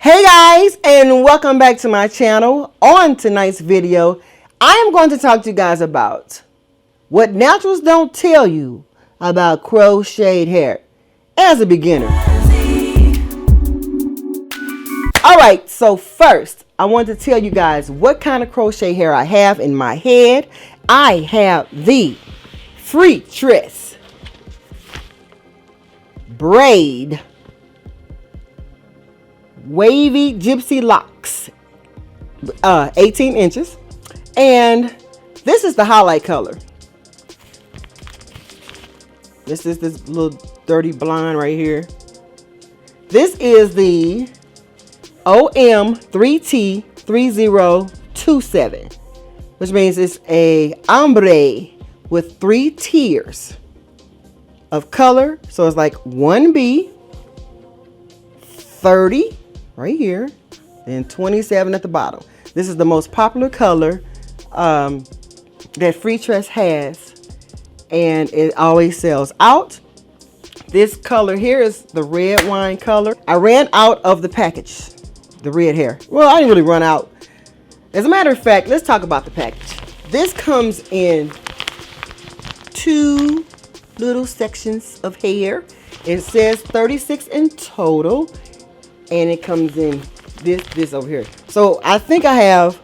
Hey guys, and welcome back to my channel. On tonight's video, I am going to talk to you guys about what naturals don't tell you about crocheted hair as a beginner. Alright, so first, I want to tell you guys what kind of crochet hair I have in my head. I have the Crochet Braid Wavy Gypsy Locks, 18 inches, and this is the highlight color. This is this little dirty blonde right here. This is the OM3T3027, which means it's a ombre with 3 tiers of color. So it's like 1B, 30 right here, and 27 at the bottom. This is the most popular color that Crochet has, and it always sells out. This color here is the red wine color. I ran out of the package, the red hair. Well, I didn't really run out. As a matter of fact, let's talk about the package. This comes in 2 little sections of hair. It says 36 in total, and it comes in this over here. So I think I have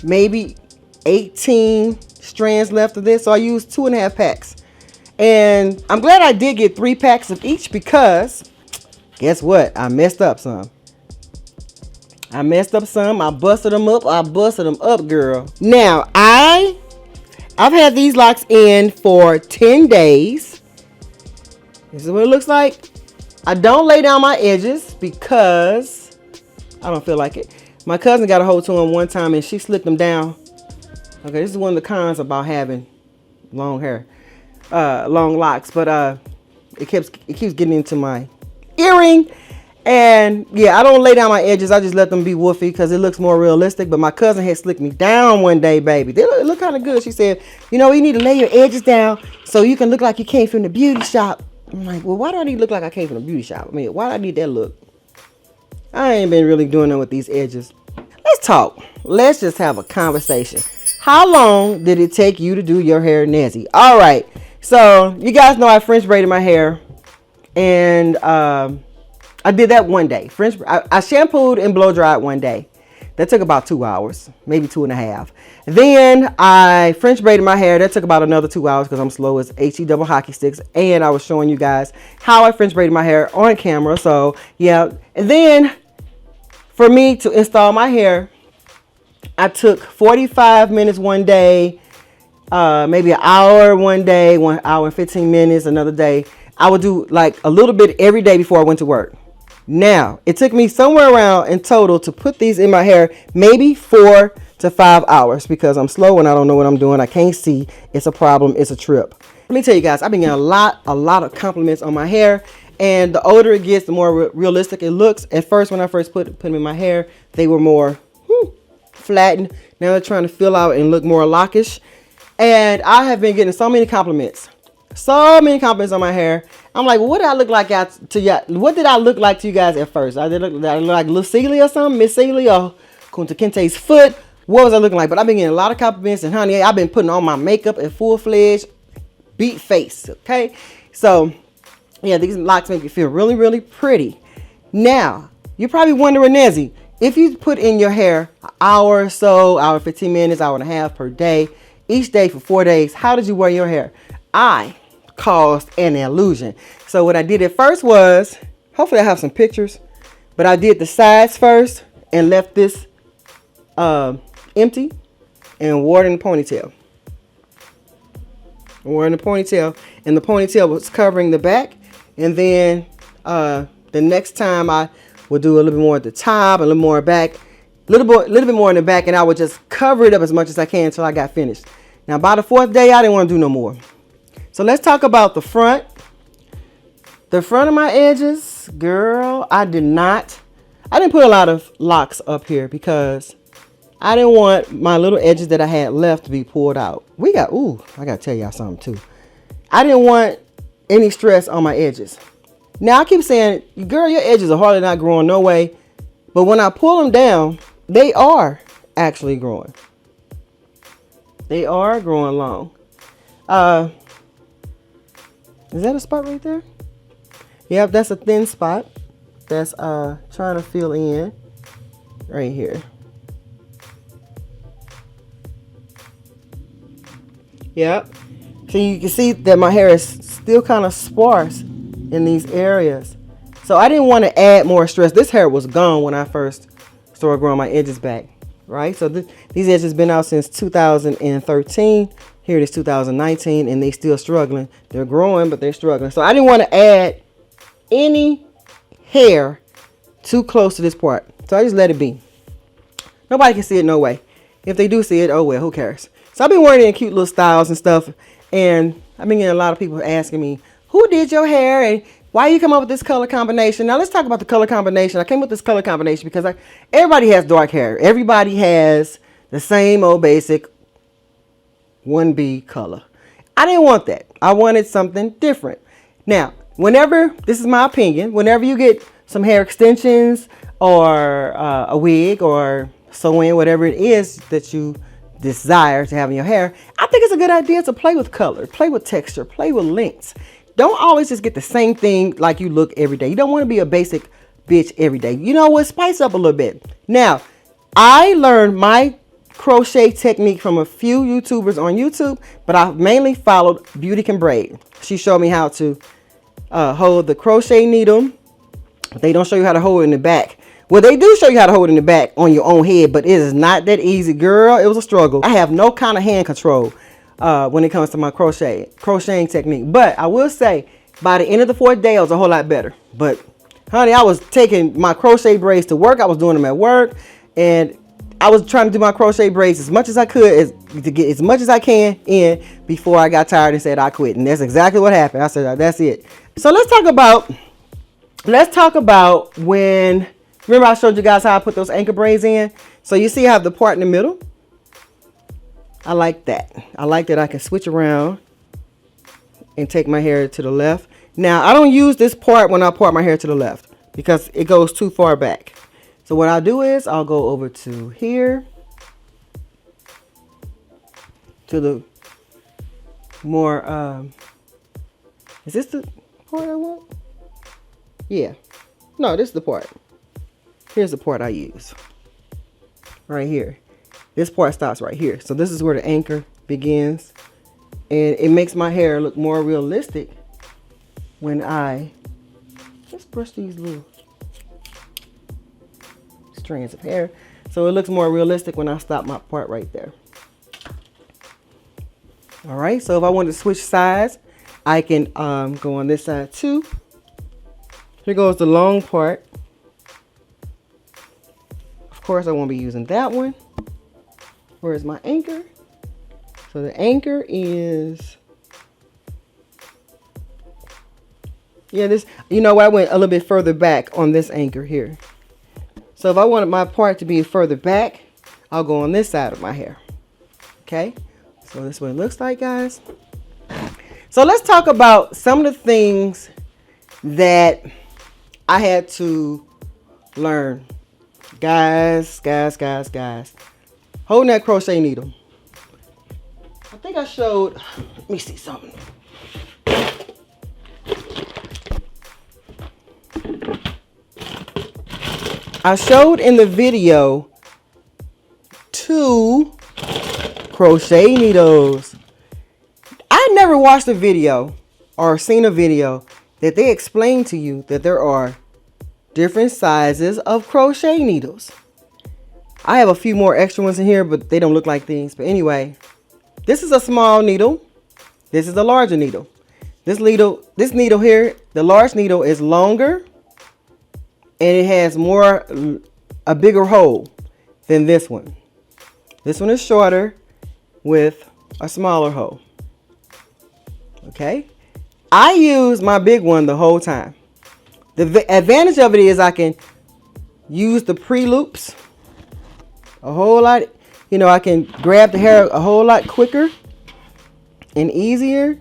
maybe 18 strands left of this. So I used 2.5 packs. And I'm glad I did get 3 packs of each, because guess what? I messed up some. I busted them up, girl. Now, I've had these locks in for 10 days. This is what it looks like. I don't lay down my edges because I don't feel like it. My cousin got a hold to them one time and she slicked them down. Okay, this is one of the cons about having long hair, long locks. But it keeps getting into my earring. And yeah, I don't lay down my edges. I just let them be woofy because it looks more realistic. But my cousin had slicked me down one day, baby. They look kind of good. She said, you know, you need to lay your edges down so you can look like you came from the beauty shop. I'm like, well, why do I need to look like I came from a beauty shop? I mean, why do I need that look? I ain't been really doing that with these edges. Let's talk. Let's just have a conversation. How long did it take you to do your hair, Nezi? All right. So you guys know I French braided my hair, and I did that one day. I shampooed and blow dried one day. That took about 2 hours, maybe 2.5. Then I French braided my hair. That took about another 2 hours because I'm slow as HE double hockey sticks. And I was showing you guys how I French braided my hair on camera. So yeah. And then for me to install my hair, I took 45 minutes one day, maybe an hour one day, 1 hour and 15 minutes another day. I would do like a little bit every day before I went to work. Now, it took me somewhere around in total to put these in my hair, maybe 4 to 5 hours, because I'm slow and I don't know what I'm doing. I can't see. It's a problem. It's a trip. Let me tell you guys, I've been getting a lot of compliments on my hair, and the older it gets, the more realistic it looks. At first, when I first put them in my hair, they were more flattened. Now they're trying to fill out and look more lockish, and I have been getting so many compliments. So many compliments on my hair. I'm like, what did I look like to you? What did I look like to you guys at first? Did I look like Miss Celia or something? Miss Celia or Kunta Kinte's foot? What was I looking like? But I've been getting a lot of compliments, and honey, I've been putting on my makeup in full-fledged beat face. Okay, so yeah, these locks make you feel really, really pretty. Now, you're probably wondering, Nezi, if you put in your hair an hour or so, hour 15 minutes, hour and a half per day, each day for 4 days, how did you wear your hair? I caused an illusion. So what I did at first was, hopefully I have some pictures, but I did the sides first and left this empty and wore it in the ponytail. And the ponytail was covering the back. And then the next time I would do a little bit more at the top, a little more back, a little bit more in the back, and I would just cover it up as much as I can until I got finished. Now by the 4th day, I didn't want to do no more. So let's talk about the front. The front of my edges, girl, I didn't put a lot of locks up here because I didn't want my little edges that I had left to be pulled out. I gotta tell y'all something too. I didn't want any stress on my edges. Now I keep saying, girl, your edges are hardly not growing, no way. But when I pull them down, they are actually growing. They are growing long. Is that a spot right there? Yep, that's a thin spot. That's trying to fill in right here. Yep. So you can see that my hair is still kind of sparse in these areas. So I didn't want to add more stress. This hair was gone when I first started growing my edges back, right? So these edges been out since 2013. Here it is 2019, and they still struggling. They're growing, but they're struggling. So I didn't want to add any hair too close to this part. So I just let it be. Nobody can see it, no way. If they do see it, oh well, who cares? So I've been wearing it in cute little styles and stuff. And I've been getting a lot of people asking me, who did your hair and why you come up with this color combination? Now let's talk about the color combination. I came up with this color combination because everybody has dark hair. Everybody has the same old basic 1B color. I didn't want that. I wanted something different. Now, whenever, this is my opinion, whenever you get some hair extensions or a wig or sew-in, whatever it is that you desire to have in your hair, I think it's a good idea to play with color, play with texture, play with lengths. Don't always just get the same thing like you look every day. You don't want to be a basic bitch every day. You know what? Spice up a little bit. Now, I learned my crochet technique from a few YouTubers on YouTube, but I mainly followed Beauty Can Braid. She showed me how to hold the crochet needle. They don't show you how to hold it in the back. Well, they do show you how to hold it in the back on your own head, but it is not that easy, girl. It was a struggle. I have no kind of hand control when it comes to my crocheting technique. But I will say, by the end of the 4th day, I was a whole lot better. But, honey, I was taking my crochet braids to work. I was doing them at work. And I was trying to do my crochet braids as much as I could to get as much as I can in before I got tired and said I quit. And that's exactly what happened. I said, that's it. So let's talk about when, remember I showed you guys how I put those anchor braids in? So you see I have the part in the middle. I like that. I like that I can switch around and take my hair to the left. Now, I don't use this part when I part my hair to the left because it goes too far back. So what I'll do is I'll go over to here, to the more, is this the part I want? Yeah. No, this is the part. Here's the part I use. Right here. This part stops right here. So this is where the anchor begins. And it makes my hair look more realistic when let's brush these little strands of hair. So it looks more realistic when I stop my part right there. All right, so if I want to switch sides, I can go on this side too. Here goes the long part. Of course, I won't be using that one. Where's my anchor? So the anchor is, yeah, this, you know, I went a little bit further back on this anchor here. So if I wanted my part to be further back, I'll go on this side of my hair. Okay, so this is what it looks like, guys. So let's talk about some of the things that I had to learn. Guys. Holding that crochet needle. I think I showed, let me see something. I showed in the video 2 crochet needles. I never watched a video or seen a video that they explain to you that there are different sizes of crochet needles. I have a few more extra ones in here, but they don't look like these. But anyway, this is a small needle. This is a larger needle. This needle here, the large needle is longer and it has a bigger hole than this one. This one is shorter with a smaller hole. Okay. I use my big one the whole time. The advantage of it is I can use the pre-loops a whole lot. You know, I can grab the hair a whole lot quicker and easier.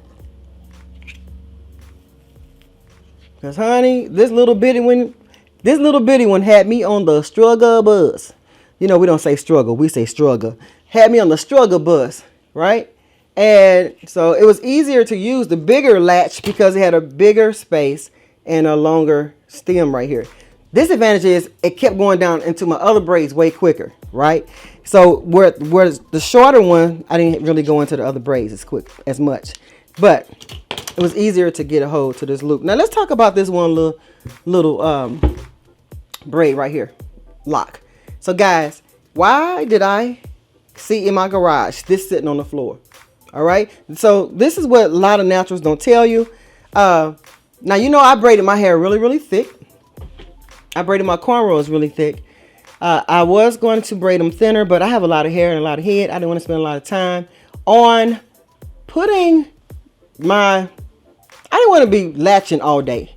Cause honey, this little bitty one had me on the struggle bus. You know, we don't say struggle, we say struggle. Had me on the struggle bus, right? And so it was easier to use the bigger latch because it had a bigger space and a longer stem right here. Disadvantage is it kept going down into my other braids way quicker, right? So whereas the shorter one, I didn't really go into the other braids as much, but it was easier to get a hold to this loop. Now let's talk about this one little braid right here, lock. So guys, why did I see in my garage this sitting on the floor? All right, so this is what a lot of naturals don't tell you. Now you know I braided my hair really thick. I braided my cornrows really thick. I was going to braid them thinner, but I have a lot of hair and a lot of head. I didn't want to spend a lot of time on putting I didn't want to be latching all day.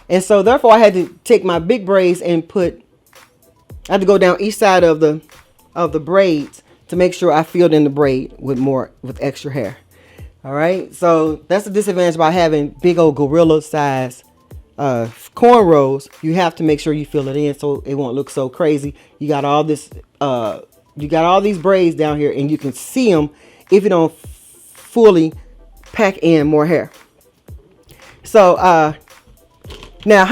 And so therefore I had to take my big braids and I had to go down each side of the braids to make sure I filled in the braid with extra hair. All right. So that's the disadvantage by having big old gorilla size cornrows. You have to make sure you fill it in so it won't look so crazy. You got all these braids down here and you can see them if you don't fully pack in more hair. So now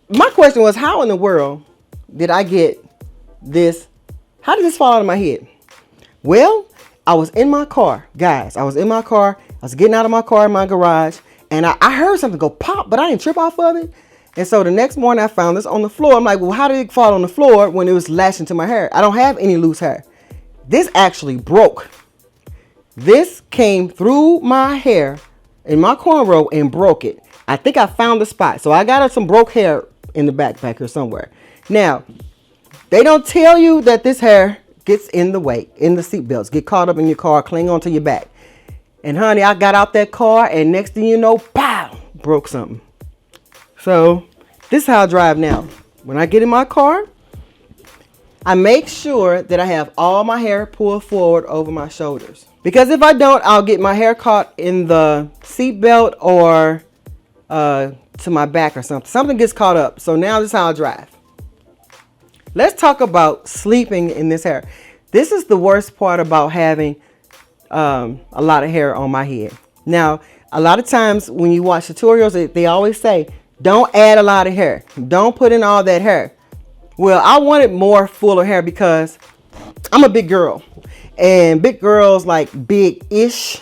my question was, how in the world did I get this? How did this fall out of my head? Well, I was in my car, guys. I was in my car. I was getting out of my car in my garage, and I heard something go pop, but I didn't trip off of it. And so the next morning I found this on the floor. I'm like, well, how did it fall on the floor when it was lashing to my hair? I don't have any loose hair. This actually broke. This came through my hair in my cornrow and broke it. I think I found the spot. So I got some broke hair in the back here somewhere. Now, they don't tell you that this hair gets in the way, in the seat belts, get caught up in your car, cling onto your back. And honey, I got out that car and next thing you know, pow, broke something. So this is how I drive now. When I get in my car, I make sure that I have all my hair pulled forward over my shoulders. Because if I don't, I'll get my hair caught in the seat belt or to my back or something. Something gets caught up. So now this is how I drive. Let's talk about sleeping in this hair. This is the worst part about having a lot of hair on my head. Now, a lot of times when you watch tutorials, they always say, don't add a lot of hair. Don't put in all that hair. Well, I wanted more fuller hair because I'm a big girl. And big girls like big-ish.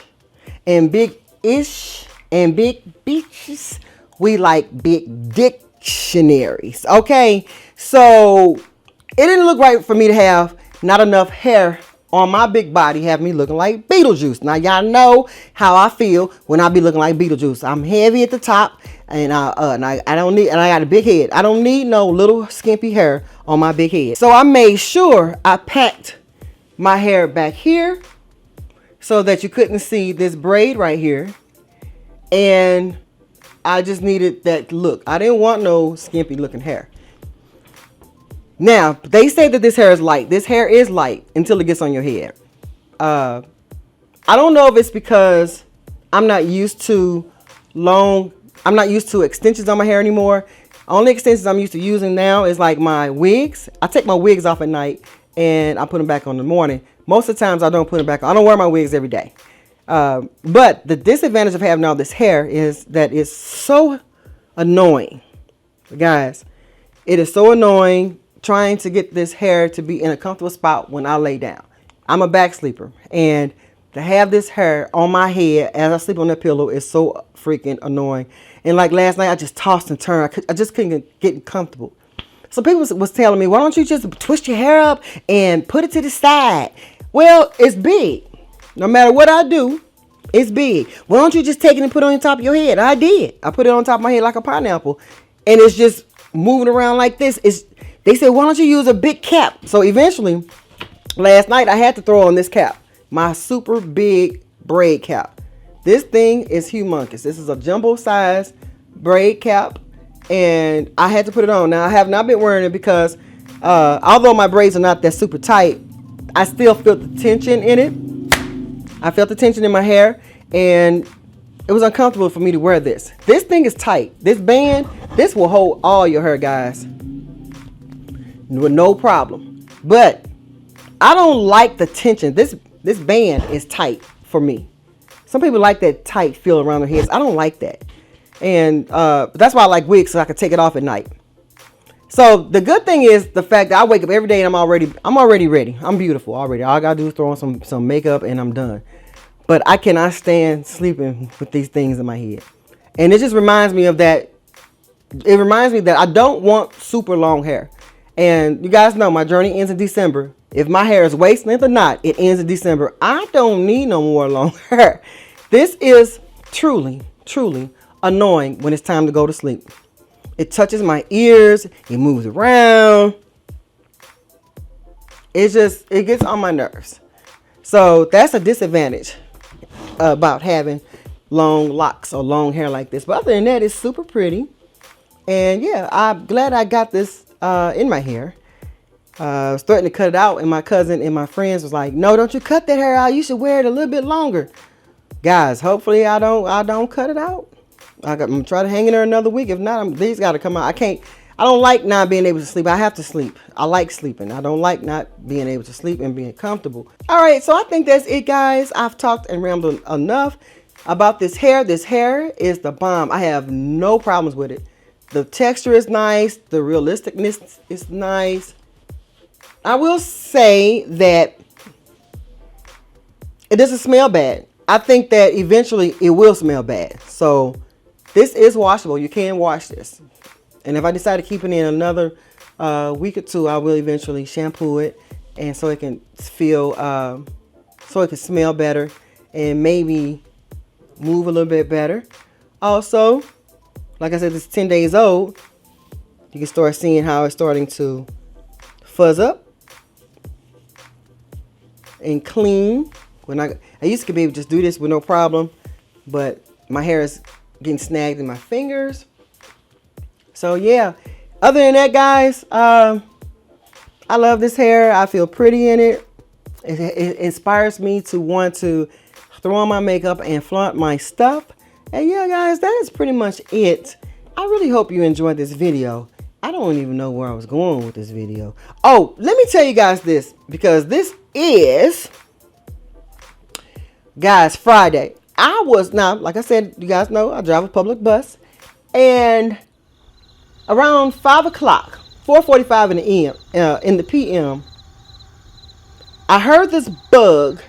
And big-ish and big bitches, we like big dictionaries. Okay, so it didn't look right for me to have not enough hair on my big body, have me looking like Beetlejuice. Now y'all know how I feel when I be looking like Beetlejuice. I'm heavy at the top, and I got a big head. I don't need no little skimpy hair on my big head. So I made sure I packed my hair back here so that you couldn't see this braid right here, and I just needed that look. I didn't want no skimpy looking hair. Now, they say that this hair is light. This hair is light until it gets on your head. I don't know if it's because I'm not used to extensions on my hair anymore. Only extensions I'm used to using now is like my wigs. I take my wigs off at night and I put them back on in the morning. Most of the times I don't put them back on. I don't wear my wigs every day. But the disadvantage of having all this hair is that it's so annoying. Guys, it is so annoying trying to get this hair to be in a comfortable spot when I lay down. I'm a back sleeper, and to have this hair on my head as I sleep on that pillow is so freaking annoying. And like last night, I just tossed and turned. I just couldn't get comfortable. So people was telling me, why don't you just twist your hair up and put it to the side? Well, it's big. No matter what I do, it's big. Why don't you just take it and put it on the top of your head? I did. I put it on top of my head like a pineapple, and it's just moving around like this. They said, why don't you use a big cap? So eventually, last night, I had to throw on this cap, my super big braid cap. This thing is humongous. This is a jumbo size braid cap, and I had to put it on. Now, I have not been wearing it because although my braids are not that super tight, I still feel the tension in it. I felt the tension in my hair, and It was uncomfortable for me to wear this. This thing is tight. This band, this will hold all your hair, guys, with no problem. But I don't like the tension. This band is tight for me. Some people like that tight feel around their heads. I don't like that. And that's why I like wigs, so I can take it off at night. So the good thing is the fact that I wake up every day and I'm already ready. I'm beautiful already. All I gotta do is throw on some makeup and I'm done. But I cannot stand sleeping with these things in my head. And it just reminds me of that. It reminds me that I don't want super long hair. And you guys know my journey ends in December. If my hair is waist length or not, it ends in December. I don't need no more long hair. This is truly, truly annoying when it's time to go to sleep. It touches my ears. It moves around. It gets on my nerves. So that's a disadvantage about having long locks or long hair like this. But other than that, it's super pretty. And yeah, I'm glad I got this in my hair. I was threatening to cut it out, and my cousin and my friends was like, no, don't you cut that hair out. You should wear it a little bit longer. Guys, hopefully I don't cut it out. I'm gonna try to hang in there another week. If not, these gotta come out. I don't like not being able to sleep. I have to sleep. I like sleeping. I don't like not being able to sleep and being comfortable. All right, so I think that's it, guys. I've talked and rambled enough about this hair. This hair is the bomb. I have no problems with it. The texture is nice. The realisticness is nice. I will say that it doesn't smell bad. I think that eventually it will smell bad. So this is washable. You can wash this. And if I decide to keep it in another week or two, I will eventually shampoo it, and so it can feel, so it can smell better and maybe move a little bit better. Also, like I said, it's 10 days old. You can start seeing how it's starting to fuzz up and clean. When I used to be able to just do this with no problem, but my hair is getting snagged in my fingers. So yeah, other than that, guys, I love this hair. I feel pretty in it. It inspires me to want to throw on my makeup and flaunt my stuff. And yeah, guys, that is pretty much it. I really hope you enjoyed this video. I don't even know where I was going with this video. Oh, let me tell you guys this, because this is, guys, Friday. Now, like I said, you guys know I drive a public bus, and around 5 o'clock, 4:45 in the PM, I heard this bug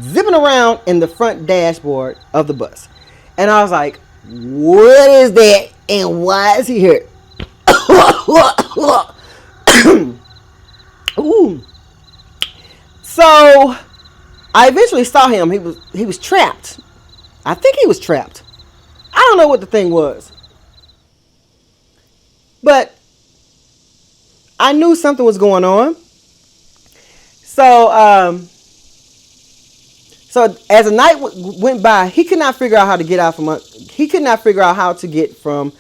zipping around in the front dashboard of the bus. And I was like, what is that? And why is he here? Ooh. So I eventually saw him. He was trapped. I think he was trapped. I don't know what the thing was. But I knew something was going on. So as the night went by, he could not figure out how to get out from. He could not figure out how to get from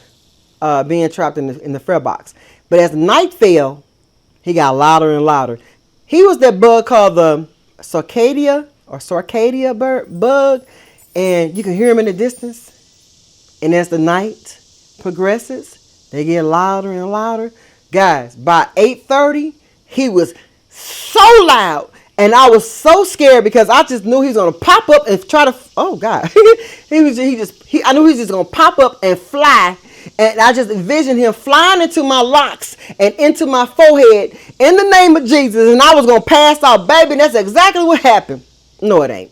being trapped in the fret box. But as the night fell, he got louder and louder. He was that bug called the Circadia bug, and you can hear him in the distance. And as the night progresses, they get louder and louder. Guys, by 8:30, he was so loud. And I was so scared because I just knew he was gonna pop up and try to. Oh God, I knew he was just gonna pop up and fly, and I just envisioned him flying into my locks and into my forehead in the name of Jesus, and I was gonna pass out, baby. And that's exactly what happened. No, it ain't.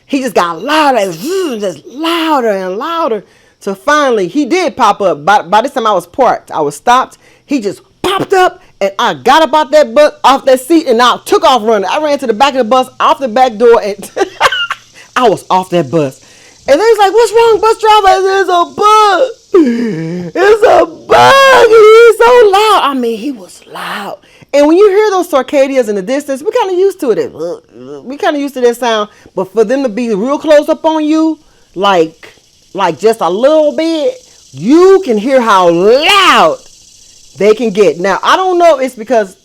He just got louder, just louder and louder. So finally, he did pop up. By this time, I was parked. I was stopped. He just popped up. And I got up off that seat, and I took off running. I ran to the back of the bus, off the back door, and I was off that bus. And they was like, "What's wrong, bus driver?" I said, "It's a bug. It's a bug. He's so loud." I mean, he was loud. And when you hear those Circadias in the distance, we kind of used to it. We kind of used to that sound. But for them to be real close up on you, like just a little bit, you can hear how loud they can get. Now, I don't know if it's because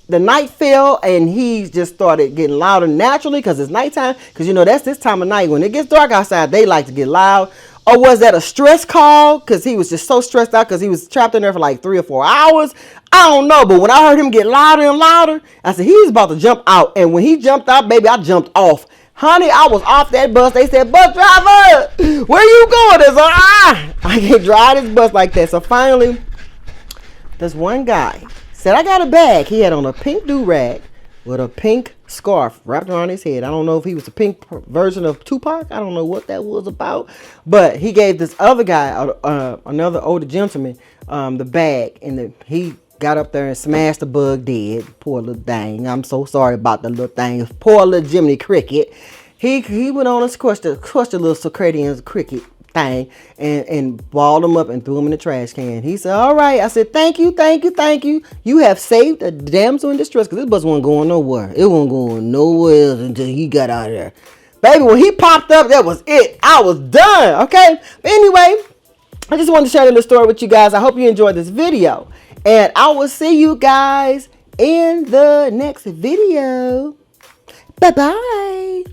the night fell and he just started getting louder naturally because it's nighttime. Because you know that's this time of night when it gets dark outside, they like to get loud. Or was that a stress call? Because he was just so stressed out because he was trapped in there for like 3 or 4 hours. I don't know. But when I heard him get louder and louder, I said, he's about to jump out. And when he jumped out, baby, I jumped off. Honey, I was off that bus. They said, bus driver, where you going? It's I can't drive this bus like that. So finally, this one guy said, I got a bag. He had on a pink do-rag with a pink scarf wrapped around his head. I don't know if he was a pink version of Tupac. I don't know what that was about. But he gave this other guy, another older gentleman, the bag. And he got up there and smashed the bug dead. Poor little thing. I'm so sorry about the little thing. Poor little Jiminy Cricket. He went on and crushed the little circadian cricket thing and balled him up and threw him in the trash can. He said, all right. I said, thank you. You have saved a damsel in distress, because this bus wasn't going nowhere. It wasn't going nowhere else until he got out of there. Baby, when he popped up, that was it. I was done. Okay. But anyway, I just wanted to share the story with you guys. I hope you enjoyed this video. And I will see you guys in the next video. Bye-bye.